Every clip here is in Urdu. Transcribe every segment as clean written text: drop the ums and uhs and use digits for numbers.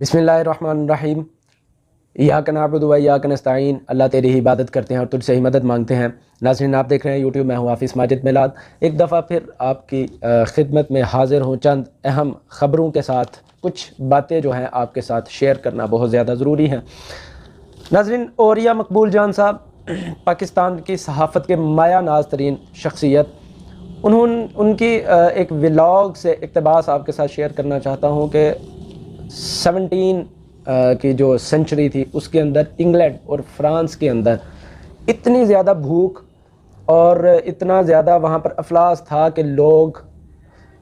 بسم اللہ الرحمن الرحیم۔ ایاک نعبد و ایاک نستعین، اللہ تیری ہی عبادت کرتے ہیں اور تجھ سے ہی مدد مانگتے ہیں۔ ناظرین، آپ دیکھ رہے ہیں یوٹیوب، میں ہوں حافظ ماجد میلاد۔ ایک دفعہ پھر آپ کی خدمت میں حاضر ہوں۔ چند اہم خبروں کے ساتھ کچھ باتیں جو ہیں آپ کے ساتھ شیئر کرنا بہت زیادہ ضروری ہیں۔ ناظرین، اوریہ مقبول جان صاحب پاکستان کی صحافت کے مایہ ناز ترین شخصیت، ان کی ایک ولاگ سے اقتباس آپ کے ساتھ شیئر کرنا چاہتا ہوں کہ 17 کی جو سنچری تھی اس کے اندر انگلینڈ اور فرانس کے اندر اتنی زیادہ بھوک اور اتنا زیادہ وہاں پر افلاس تھا کہ لوگ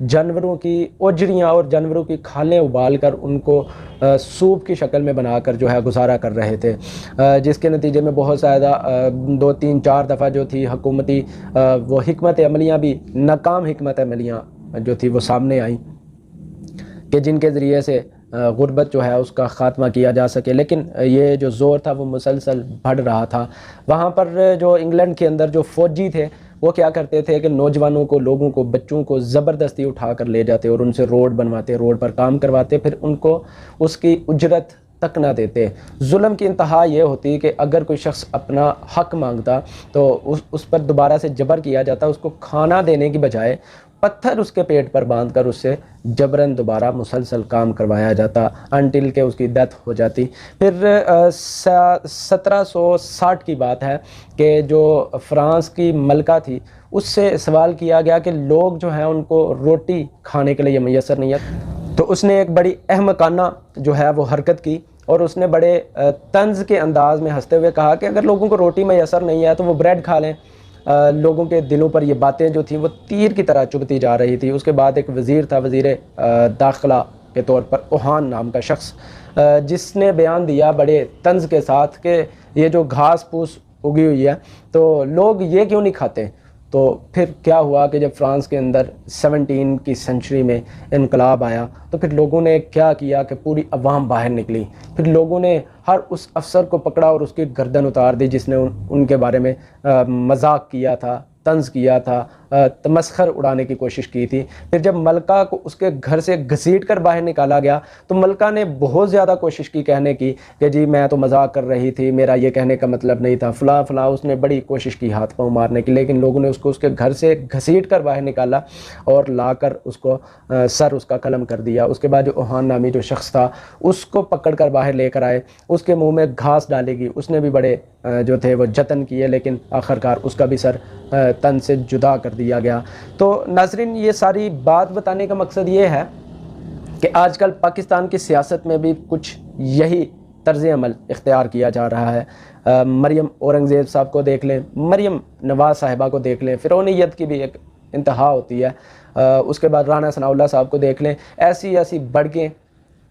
جانوروں کی اوجریاں اور جانوروں کی کھالیں ابال کر ان کو سوپ کی شکل میں بنا کر جو ہے گزارا کر رہے تھے، جس کے نتیجے میں بہت زیادہ 2 3 4 دفعہ جو تھی حکومتی وہ حکمت عملیاں بھی ناکام حکمت عملیاں جو تھی وہ سامنے آئیں کہ جن کے ذریعے سے غربت جو ہے اس کا خاتمہ کیا جا سکے، لیکن یہ جو زور تھا وہ مسلسل بڑھ رہا تھا۔ وہاں پر جو انگلینڈ کے اندر جو فوجی تھے وہ کیا کرتے تھے کہ نوجوانوں کو، لوگوں کو، بچوں کو زبردستی اٹھا کر لے جاتے اور ان سے روڈ بنواتے، روڈ پر کام کرواتے، پھر ان کو اس کی اجرت تک نہ دیتے۔ ظلم کی انتہا یہ ہوتی کہ اگر کوئی شخص اپنا حق مانگتا تو اس پر دوبارہ سے جبر کیا جاتا، اس کو کھانا دینے کی بجائے پتھر اس کے پیٹ پر باندھ کر اس سے جبراً دوبارہ مسلسل کام کروایا جاتا انٹل کہ اس کی ڈیتھ ہو جاتی۔ پھر 1760 کی بات ہے کہ جو فرانس کی ملکہ تھی اس سے سوال کیا گیا کہ لوگ جو ہیں ان کو روٹی کھانے کے لیے میسر نہیں ہے، تو اس نے ایک بڑی احمقانہ جو ہے وہ حرکت کی اور اس نے بڑے طنز کے انداز میں ہنستے ہوئے کہا کہ اگر لوگوں کو روٹی میسر نہیں ہے تو وہ بریڈ کھا لیں۔ لوگوں کے دلوں پر یہ باتیں جو تھیں وہ تیر کی طرح چبھتی جا رہی تھی۔ اس کے بعد ایک وزیر تھا، وزیر داخلہ کے طور پر اوہان نام کا شخص، جس نے بیان دیا بڑے طنز کے ساتھ کہ یہ جو گھاس پھوس اگی ہوئی ہے تو لوگ یہ کیوں نہیں کھاتے۔ تو پھر کیا ہوا کہ جب فرانس کے اندر 17 کی سنچری میں انقلاب آیا تو پھر لوگوں نے کیا کیا کہ پوری عوام باہر نکلی، پھر لوگوں نے ہر اس افسر کو پکڑا اور اس کی گردن اتار دی جس نے ان کے بارے میں مذاق کیا تھا، طنز کیا تھا، تمسخر اڑانے کی کوشش کی تھی۔ پھر جب ملکہ کو اس کے گھر سے گھسیٹ کر باہر نکالا گیا تو ملکہ نے بہت زیادہ کوشش کی کہنے کی کہ جی میں تو مذاق کر رہی تھی، میرا یہ کہنے کا مطلب نہیں تھا، فلاں فلاں، اس نے بڑی کوشش کی ہاتھ پاؤں مارنے کی، لیکن لوگوں نے اس کو اس کے گھر سے گھسیٹ کر باہر نکالا اور لا کر اس کو سر اس کا قلم کر دیا۔ اس کے بعد جو اوہان نامی جو شخص تھا اس کو پکڑ کر باہر لے کر آئے، اس کے منہ میں گھاس ڈالے گی، اس نے بھی بڑے جو تھے وہ جتن کیے، لیکن آخرکار اس کا بھی سر تن سے جدا کر دیا گیا۔ تو ناظرین، یہ ساری بات بتانے کا مقصد یہ ہے کہ آج کل پاکستان کی سیاست میں بھی کچھ یہی طرز عمل اختیار کیا جا رہا ہے۔ مریم اورنگزیب صاحب کو دیکھ لیں، مریم نواز صاحبہ کو دیکھ لیں، فرعونیت کی بھی ایک انتہا ہوتی ہے۔ اس کے بعد رانا ثناء اللہ صاحب کو دیکھ لیں، ایسی بڑکیں،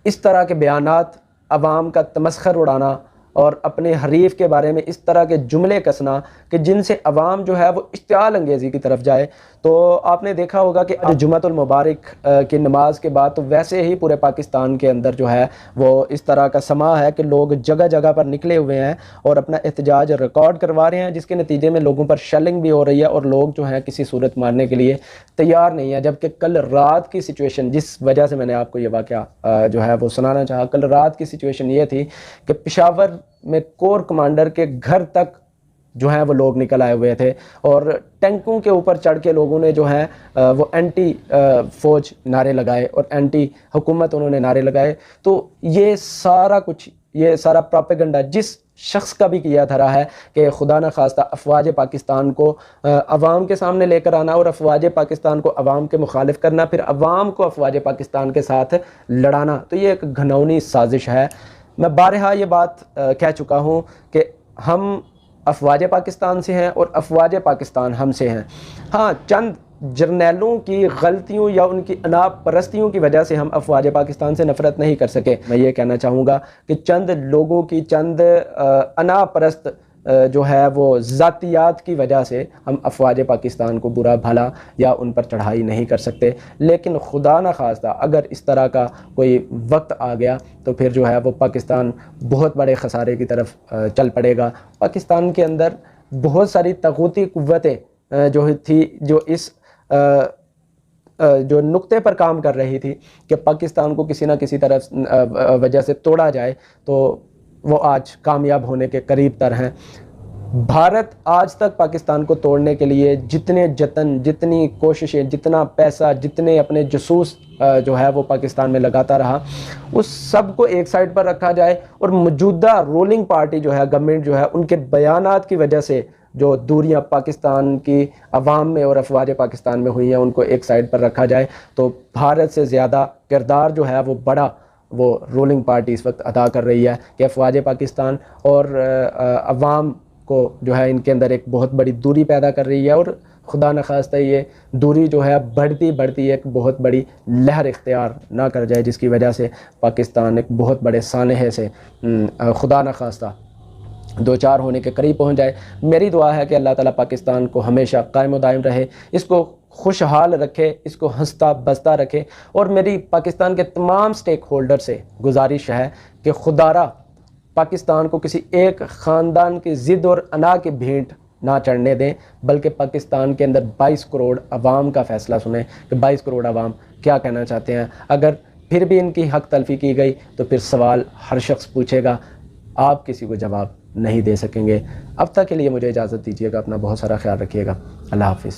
اس طرح کے بیانات، عوام کا تمسخر اڑانا اور اپنے حریف کے بارے میں اس طرح کے جملے کسنا کہ جن سے عوام جو ہے وہ اشتعال انگیزی کی طرف جائے۔ تو آپ نے دیکھا ہوگا کہ جمعۃ المبارک کی نماز کے بعد تو ویسے ہی پورے پاکستان کے اندر جو ہے وہ اس طرح کا سما ہے کہ لوگ جگہ جگہ پر نکلے ہوئے ہیں اور اپنا احتجاج ریکارڈ کروا رہے ہیں، جس کے نتیجے میں لوگوں پر شیلنگ بھی ہو رہی ہے اور لوگ جو ہیں کسی صورت مارنے کے لیے تیار نہیں ہیں۔ جبکہ کل رات کی سچویشن، جس وجہ سے میں نے آپ کو یہ واقعہ جو ہے وہ سنانا چاہا، کل رات کی سچویشن یہ تھی کہ پشاور میں کور کمانڈر کے گھر تک جو ہیں وہ لوگ نکل آئے ہوئے تھے اور ٹینکوں کے اوپر چڑھ کے لوگوں نے جو ہیں وہ اینٹی فوج نعرے لگائے اور اینٹی حکومت انہوں نے نعرے لگائے۔ تو یہ سارا کچھ، یہ سارا پروپیگنڈا جس شخص کا بھی کیا دھرا ہے کہ خدا نہ خواستہ افواج پاکستان کو عوام کے سامنے لے کر آنا اور افواج پاکستان کو عوام کے مخالف کرنا، پھر عوام کو افواج پاکستان کے ساتھ لڑانا، تو یہ ایک گھناؤنی سازش ہے۔ میں بارہا یہ بات کہہ چکا ہوں کہ ہم افواج پاکستان سے ہیں اور افواج پاکستان ہم سے ہیں۔ ہاں، چند جرنیلوں کی غلطیوں یا ان کی انا پرستیوں کی وجہ سے ہم افواج پاکستان سے نفرت نہیں کر سکے۔ میں یہ کہنا چاہوں گا کہ چند لوگوں کی چند انا پرست جو ہے وہ ذاتیات کی وجہ سے ہم افواج پاکستان کو برا بھلا یا ان پر چڑھائی نہیں کر سکتے، لیکن خدا نہ خواستہ اگر اس طرح کا کوئی وقت آ گیا تو پھر جو ہے وہ پاکستان بہت بڑے خسارے کی طرف چل پڑے گا۔ پاکستان کے اندر بہت ساری طاغوتی قوتیں جو تھی جو اس جو نقطے پر کام کر رہی تھی کہ پاکستان کو کسی نہ کسی طرف وجہ سے توڑا جائے، تو وہ آج کامیاب ہونے کے قریب تر ہیں۔ بھارت آج تک پاکستان کو توڑنے کے لیے جتنے جتن، جتنی کوششیں، جتنا پیسہ، جتنے اپنے جاسوس جو ہے وہ پاکستان میں لگاتا رہا، اس سب کو ایک سائڈ پر رکھا جائے اور موجودہ رولنگ پارٹی جو ہے، گورنمنٹ جو ہے، ان کے بیانات کی وجہ سے جو دوریاں پاکستان کی عوام میں اور افواج پاکستان میں ہوئی ہیں ان کو ایک سائڈ پر رکھا جائے، تو بھارت سے زیادہ کردار جو ہے وہ بڑا وہ رولنگ پارٹی اس وقت ادا کر رہی ہے کہ افواج پاکستان اور عوام کو جو ہے ان کے اندر ایک بہت بڑی دوری پیدا کر رہی ہے، اور خدا نخواستہ یہ دوری جو ہے بڑھتی بڑھتی ایک بہت بڑی لہر اختیار نہ کر جائے، جس کی وجہ سے پاکستان ایک بہت بڑے سانحے سے خدا نخواستہ دو چار ہونے کے قریب پہنچ جائے۔ میری دعا ہے کہ اللہ تعالیٰ پاکستان کو ہمیشہ قائم و دائم رہے، اس کو خوشحال رکھے، اس کو ہنستا بستا رکھے، اور میری پاکستان کے تمام سٹیک ہولڈر سے گزارش ہے کہ خدا را پاکستان کو کسی ایک خاندان کی ضد اور انا کی بھینٹ نہ چڑھنے دیں، بلکہ پاکستان کے اندر 22 کروڑ عوام کا فیصلہ سنیں کہ 22 کروڑ عوام کیا کہنا چاہتے ہیں۔ اگر پھر بھی ان کی حق تلفی کی گئی تو پھر سوال ہر شخص پوچھے گا، آپ کسی کو جواب نہیں دے سکیں گے۔ اب تک کے لیے مجھے اجازت دیجیے گا، اپنا بہت سارا خیال رکھیے گا۔ اللہ حافظ۔